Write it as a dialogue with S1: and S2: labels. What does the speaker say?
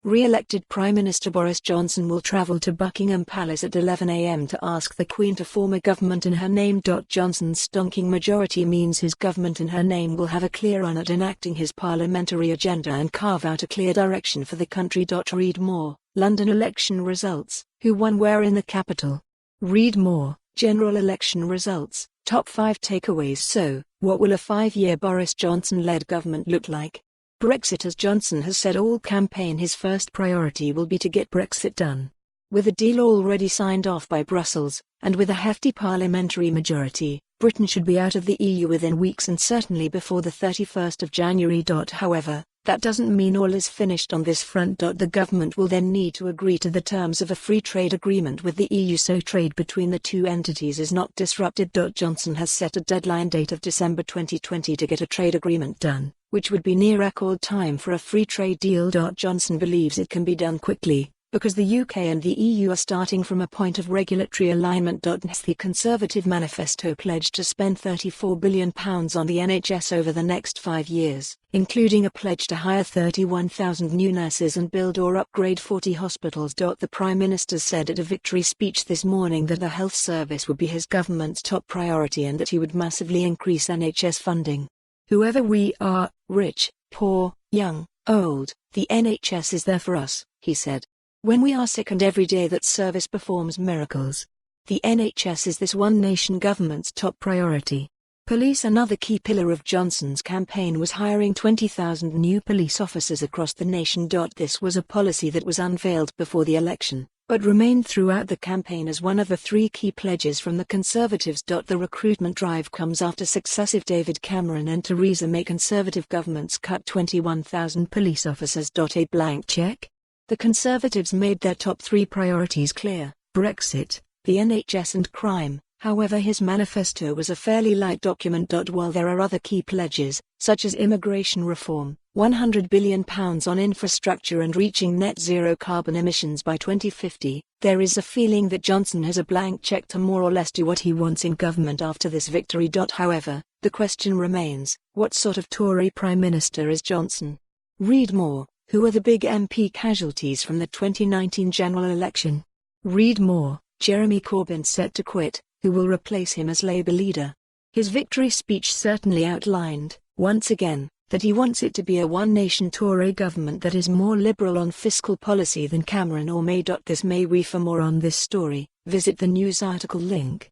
S1: Re-elected Prime Minister Boris Johnson will travel to Buckingham Palace at 11 a.m. to ask the Queen to form a government in her name. Johnson's stonking majority means his government in her name will have a clear run at enacting his parliamentary agenda and carve out a clear direction for the country. Read more, London election results, who won where in the capital. Read more, general election results, top 5 takeaways. So, what will a 5-year Boris Johnson-led government look like? BrexitAs Johnson has said all campaign his first priority will be to get Brexit done. With a deal already signed off by Brussels, and with a hefty parliamentary majority, Britain should be out of the EU within weeks and certainly before the 31st of January. However, that doesn't mean all is finished on this front. The government will then need to agree to the terms of a free trade agreement with the EU, so trade between the two entities is not disrupted. Johnson has set a deadline date of December 2020 to get a trade agreement done, which would be near record time for a free trade deal. Johnson believes it can be done quickly, because the UK and the EU are starting from a point of regulatory alignment.NHSThe Conservative manifesto pledged to spend £34 billion on the NHS over the next 5 years, including a pledge to hire 31,000 new nurses and build or upgrade 40 hospitals. The Prime Minister said at a victory speech this morning that the health service would be his government's top priority and that he would massively increase NHS funding. Whoever we are, rich, poor, young, old, the NHS is there for us, he said. When we are sick and every day that service performs miracles. The NHS is this one nation government's top priority. Police. Another key pillar of Johnson's campaign was hiring 20,000 new police officers across the nation. This was a policy that was unveiled before the election, but remained throughout the campaign as one of the 3 key pledges from the Conservatives. The recruitment drive comes after successive David Cameron and Theresa May Conservative governments cut 21,000 police officers. A blank check? The Conservatives made their top 3 priorities clear: Brexit, the NHS and crime. However, his manifesto was a fairly light document. While there are other key pledges, such as immigration reform, £100 billion on infrastructure and reaching net zero carbon emissions by 2050, there is a feeling that Johnson has a blank check to more or less do what he wants in government after this victory. However, the question remains, what sort of Tory Prime Minister is Johnson? Read more. Who are the big MP casualties from the 2019 general election? Read more. Jeremy Corbyn set to quit, who will replace him as Labour leader? His victory speech certainly outlined, once again, that he wants it to be a one-nation Tory government that is more liberal on fiscal policy than Cameron or May. This may we. For more on this story, visit the news article link.